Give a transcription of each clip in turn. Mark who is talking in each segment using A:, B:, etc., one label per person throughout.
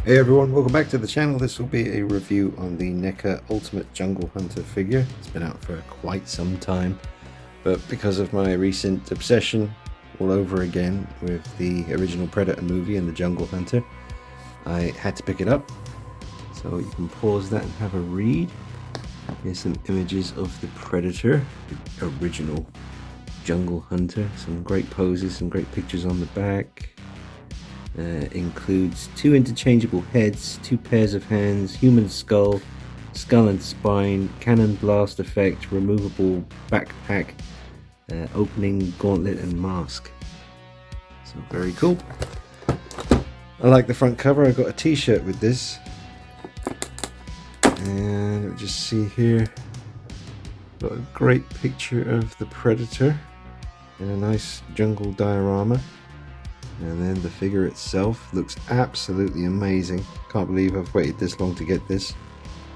A: Hey everyone, welcome back to the channel. This will be a review on the Neca Ultimate Jungle Hunter figure. It's been out for quite some time, but because of my recent obsession all over again with the original Predator movie and the Jungle Hunter, I had to pick it up. So you can pause that and have a read. Here's some images of the Predator, the original Jungle Hunter. Some great poses, some great pictures on the back. Includes 2 interchangeable heads, 2 pairs of hands, human skull, skull and spine, cannon blast effect, removable backpack, opening gauntlet and mask. So very cool. I like the front cover. I got a t-shirt with this, and let me just see here, got a great picture of the Predator in a nice jungle diorama. And then the figure itself looks absolutely amazing. Can't believe I've waited this long to get this.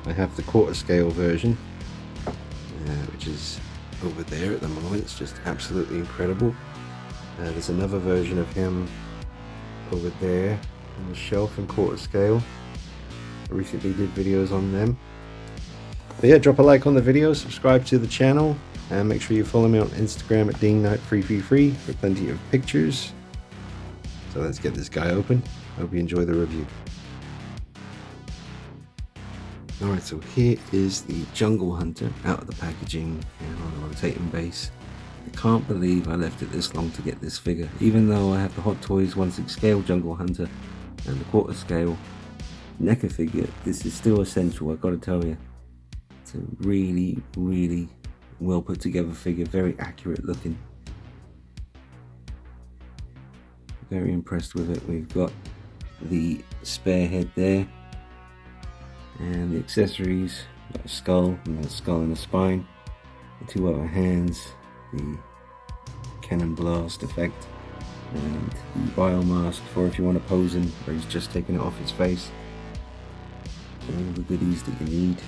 A: I have the quarter scale version, which is over there at the moment. It's just absolutely incredible. There's another version of him over there on the shelf in quarter scale. I recently did videos on them. But yeah, drop a like on the video, subscribe to the channel, and make sure you follow me on Instagram at DingKnight333 for plenty of pictures. So let's get this guy open. Hope you enjoy the review. Alright, so here is the Jungle Hunter out of the packaging and on the rotating base. I can't believe I left it this long to get this figure. Even though I have the Hot Toys 1/6 scale Jungle Hunter and the quarter scale Neca figure, this is still essential, I've got to tell you. It's a really, really well put together figure, very accurate looking. Very impressed with it. We've got the spare head there and the accessories, got a skull and a skull and a spine, the 2 other hands, the cannon blast effect, and the biomask for if you want to pose him where he's just taking it off his face. All the goodies that you need.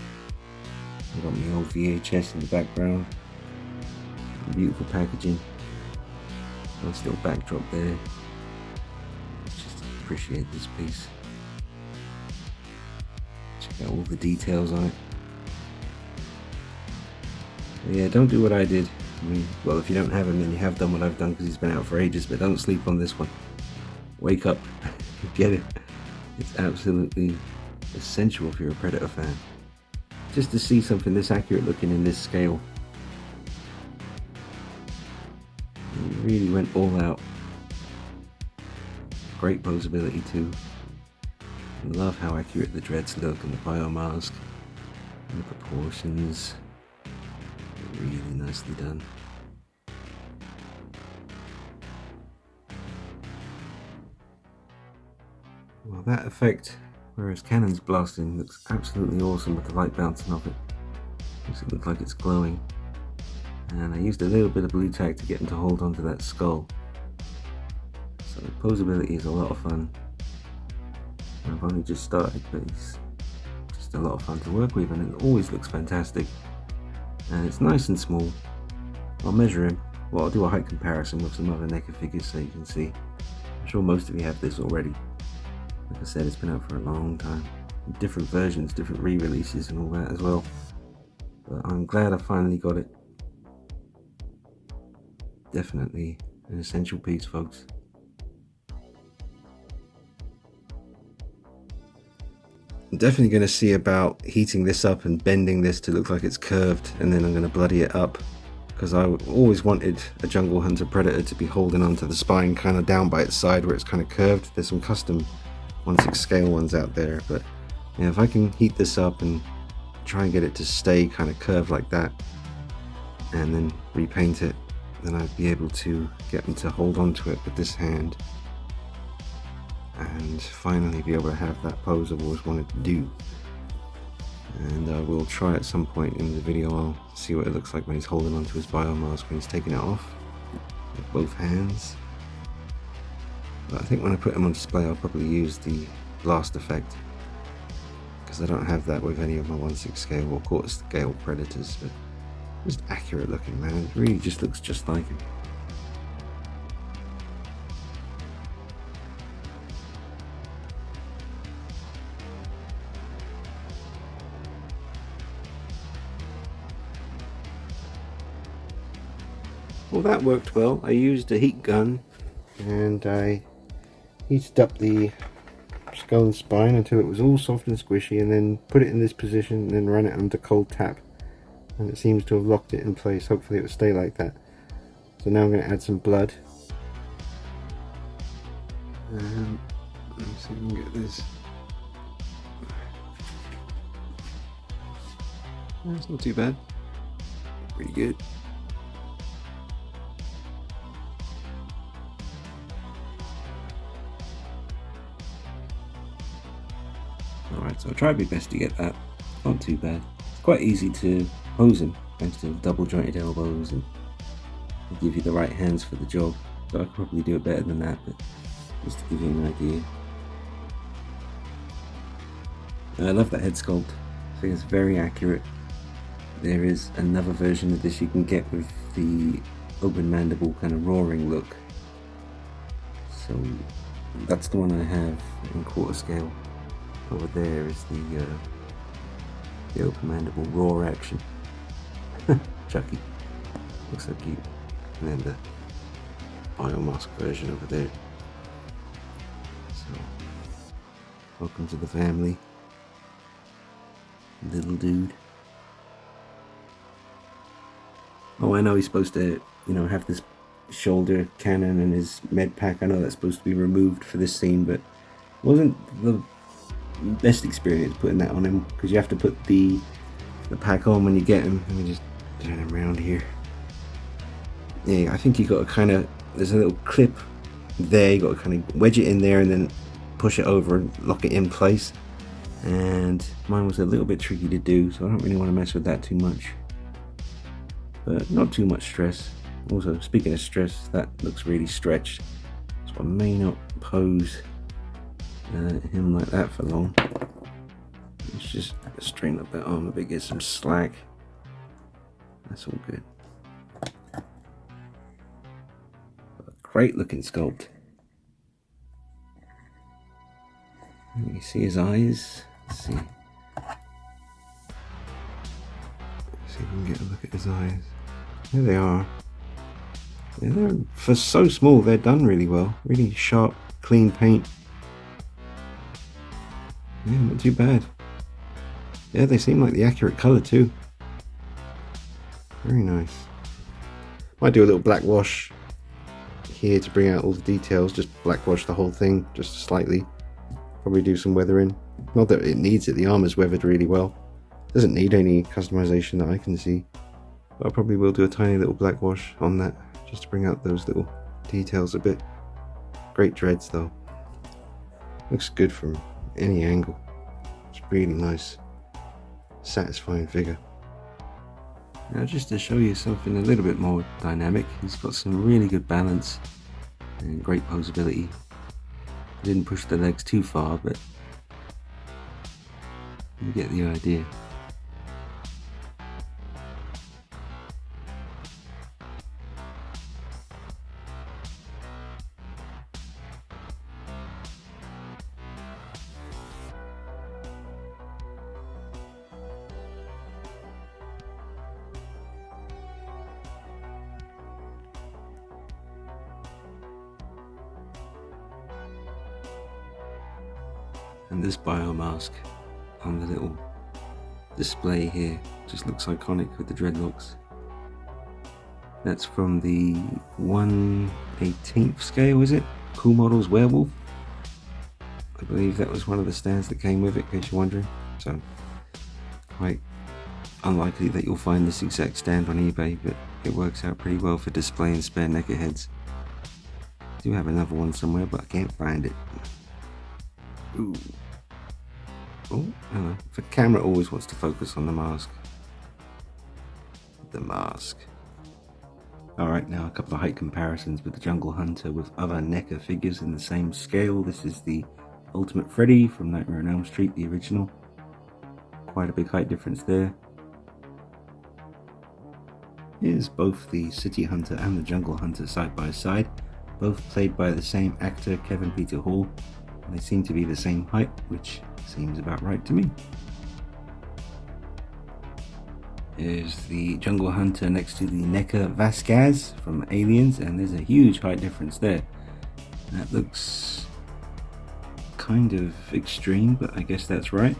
A: I've got my old VHS in the background, beautiful packaging, nice little backdrop there. Appreciate this piece. Check out all the details on it. But yeah, don't do what I did. I mean, well, if you don't have him, then you have done what I've done because he's been out for ages, but don't sleep on this one. Wake up. Get it. It's absolutely essential if you're a Predator fan. Just to see something this accurate looking in this scale. He really went all out. Great posability too. I love how accurate the dreads look and the biomask and the proportions. Really nicely done. Well, that effect, whereas cannon's blasting, looks absolutely awesome with the light bouncing off it. Makes it look like it's glowing. And I used a little bit of blue tack to get him to hold onto that skull. So the posability is a lot of fun. I've only just started, but it's just a lot of fun to work with, and it always looks fantastic. And it's nice and small. I'll measure him. Well, I'll do a height comparison with some other Neca figures so you can see. I'm sure most of you have this already. Like I said, it's been out for a long time. Different versions, different re-releases and all that as well. But I'm glad I finally got it. Definitely an essential piece, folks. I'm definitely going to see about heating this up and bending this to look like it's curved, and then I'm going to bloody it up, because I always wanted a Jungle Hunter Predator to be holding onto the spine kind of down by its side where it's kind of curved. There's some custom 1/6 scale ones out there, but yeah, if I can heat this up and try and get it to stay kind of curved like that and then repaint it, then I'd be able to get them to hold onto it with this hand and finally be able to have that pose I've always wanted to do. And I will try at some point in the video. I'll see what it looks like when he's holding onto his biomask when he's taking it off with both hands. But I think when I put him on display, I'll probably use the blast effect, because I don't have that with any of my 1/6 scale or quarter scale Predators. But just accurate looking, man. It really just looks just like him. Well, that worked well. I used a heat gun and I heated up the skull and spine until it was all soft and squishy, and then put it in this position and then run it under cold tap, and it seems to have locked it in place. Hopefully it will stay like that. So now I'm going to add some blood. Let me see if I can get this. That's not too bad. Pretty good. Alright, so I tried my best to get that. Not too bad. It's quite easy to hose him thanks to double jointed elbows, and give you the right hands for the job. So I could probably do it better than that, but just to give you an idea. And I love that head sculpt. I think it's very accurate. There is another version of this you can get with the open mandible kind of roaring look. So that's the one I have in quarter scale. Over there is the open mandible roar action. Chucky. Looks so cute. And then the biomask version over there. So, welcome to the family, little dude. Oh, I know he's supposed to, have this shoulder cannon and his med pack. I know that's supposed to be removed for this scene, but it wasn't the best experience putting that on him, because you have to put the pack on when you get him. Let me just turn him around here. Yeah, I think you got to there's a little clip there, you got to kind of wedge it in there and then push it over and lock it in place. And mine was a little bit tricky to do, so I don't really want to mess with that too much. But not too much stress. Also, speaking of stress, that looks really stretched, so I may not pose him like that for long. Let's just straighten up that arm a bit, get some slack. That's all good. Great looking sculpt. Let me see his eyes. Let's see. Let's see if we can get a look at his eyes. There they are. Yeah, they're, for so small, they're done really well. Really sharp, clean paint. Yeah, not too bad. Yeah, they seem like the accurate colour too. Very nice. Might do a little black wash here to bring out all the details. Just black wash the whole thing, just slightly. Probably do some weathering. Not that it needs it, the armor's weathered really well. Doesn't need any customization that I can see. But I probably will do a tiny little black wash on that, just to bring out those little details a bit. Great dreads though. Looks good from any angle. It's really nice, satisfying figure. Now, just to show you something a little bit more dynamic, he's got some really good balance and great posability. I didn't push the legs too far, but you get the idea. And this biomask on the little display here just looks iconic with the dreadlocks. That's from the 1/18th scale, is it? Cool Models Werewolf. I believe that was one of the stands that came with it, in case you're wondering. So, quite unlikely that you'll find this exact stand on eBay, but it works out pretty well for displaying spare Neca heads. I do have another one somewhere, but I can't find it. Ooh. Oh, hello. The camera always wants to focus on the mask. The mask. Alright, now a couple of height comparisons with the Jungle Hunter with other Neca figures in the same scale. This is the Ultimate Freddy from Nightmare on Elm Street, the original. Quite a big height difference there. Here's both the City Hunter and the Jungle Hunter side by side, both played by the same actor, Kevin Peter Hall. They seem to be the same height, which seems about right to me.
B: is the jungle hunter next to the Neca Vasquez from Aliens, and there's a huge height difference there. That looks kind of extreme, but I guess that's right.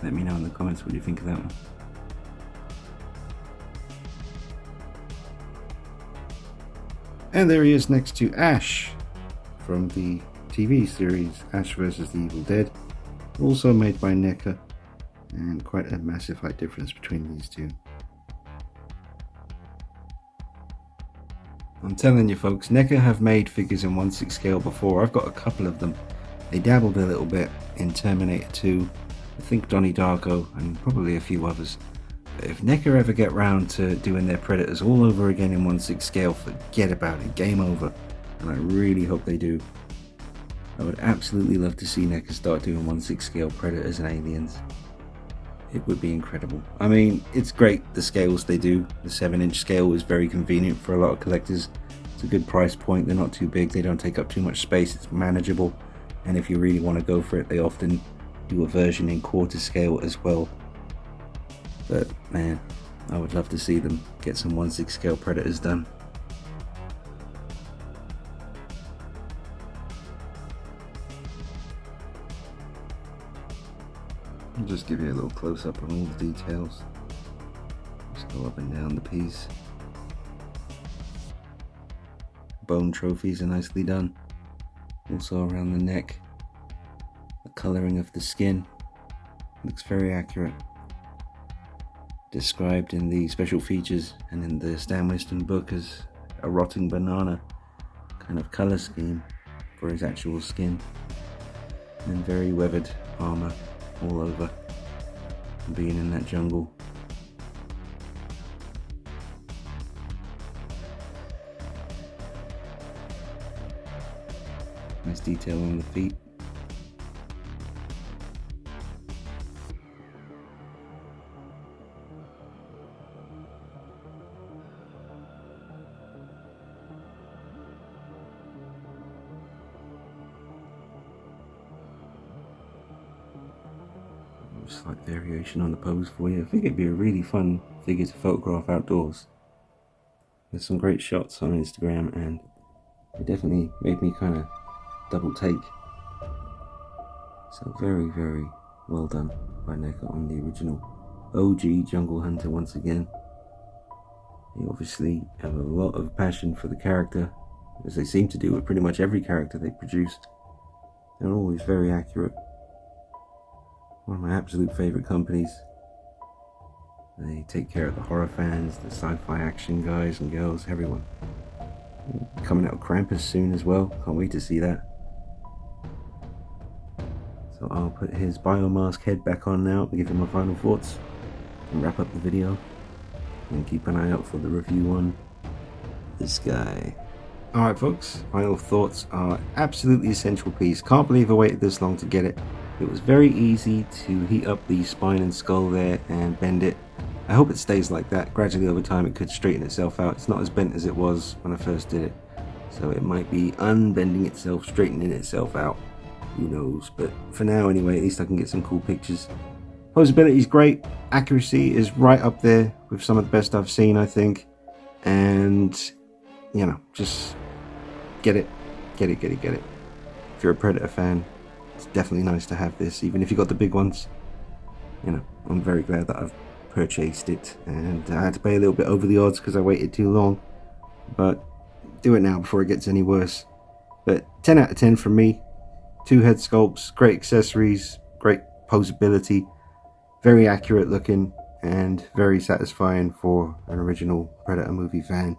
B: Let me know in the comments what you think of that one. And there he is next to Ash from the TV series Ash vs. the Evil Dead, also made by Neca, and quite a massive height difference between these two. I'm telling you folks, Neca have made figures in 1/6 scale before. I've got a couple of them. They dabbled a little bit in Terminator 2, I think Donnie Darko, and probably a few others. But if Neca ever get round to doing their Predators all over again in 1/6 scale, forget about it, game over. And I really hope they do. I would absolutely love to see Neca start doing 1/6 scale Predators and Aliens. It would be incredible. I mean, it's great the scales they do. The 7-inch scale is very convenient for a lot of collectors. It's a good price point. They're not too big. They don't take up too much space. It's manageable. And if you really want to go for it, they often do a version in quarter scale as well. But man, I would love to see them get some 1/6 scale Predators done. I'll just give you a little close up on all the details. Just go up and down the piece. Bone trophies are nicely done. Also around the neck, the colouring of the skin looks very accurate. Described in the special features and in the Stan Winston book as a rotting banana kind of colour scheme for his actual skin, and very weathered armour all over, being in that jungle. Nice detail on the feet. Slight variation on the pose for you. I think it'd be a really fun figure to photograph outdoors. There's some great shots on Instagram, and it definitely made me kind of double take. So very, very well done by Neca on the original OG Jungle Hunter once again. They obviously have a lot of passion for the character, as they seem to do with pretty much every character they produced. They're always very accurate. One of my absolute favourite companies. They take care of the horror fans, the sci-fi action guys and girls, everyone. Coming out of Krampus soon as well, can't wait to see that. So I'll put his biomask head back on now and give him my final thoughts and wrap up the video. And keep an eye out for the review on this guy. Alright folks, final thoughts are absolutely essential piece. Can't believe I waited this long to get it. It was very easy to heat up the spine and skull there and bend it. I hope it stays like that. Gradually over time it could straighten itself out. It's not as bent as it was when I first did it. So it might be unbending itself, straightening itself out. Who knows? But for now anyway, at least I can get some cool pictures. Posability is great. Accuracy is right up there with some of the best I've seen, I think. And, you know, just get it. Get it, get it, get it. If you're a Predator fan, it's definitely nice to have this, even if you got the big ones. You know, I'm very glad that I've purchased it, and I had to pay a little bit over the odds because I waited too long, but do it now before it gets any worse. But 10 out of 10 from me. 2 head sculpts, great accessories, great posability, very accurate looking, and very satisfying for an original Predator movie fan.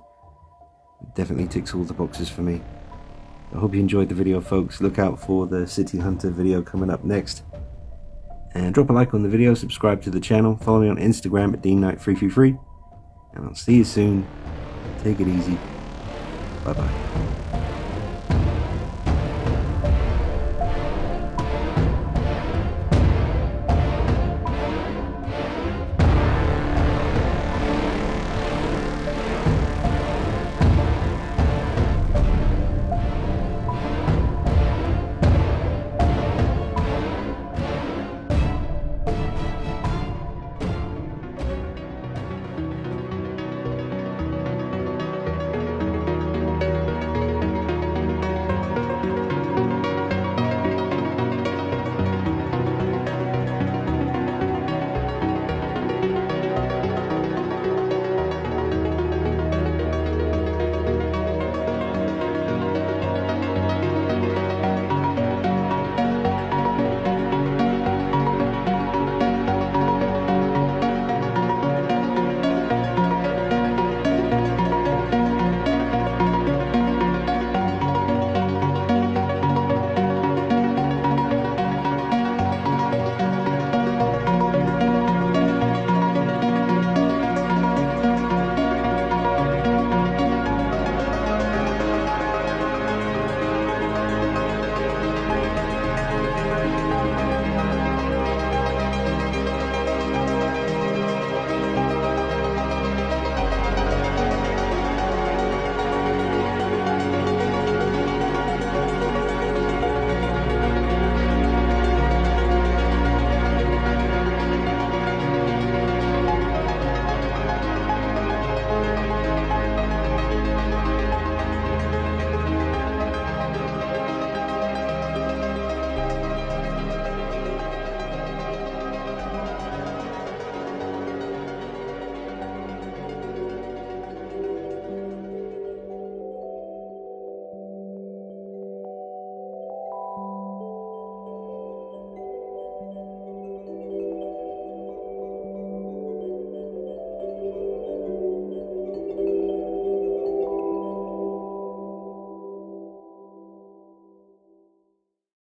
B: Definitely ticks all the boxes for me. I hope you enjoyed the video folks. Look out for the City Hunter video coming up next. And drop a like on the video, subscribe to the channel, follow me on Instagram at DeanKnight333. And I'll see you soon. Take it easy. Bye bye.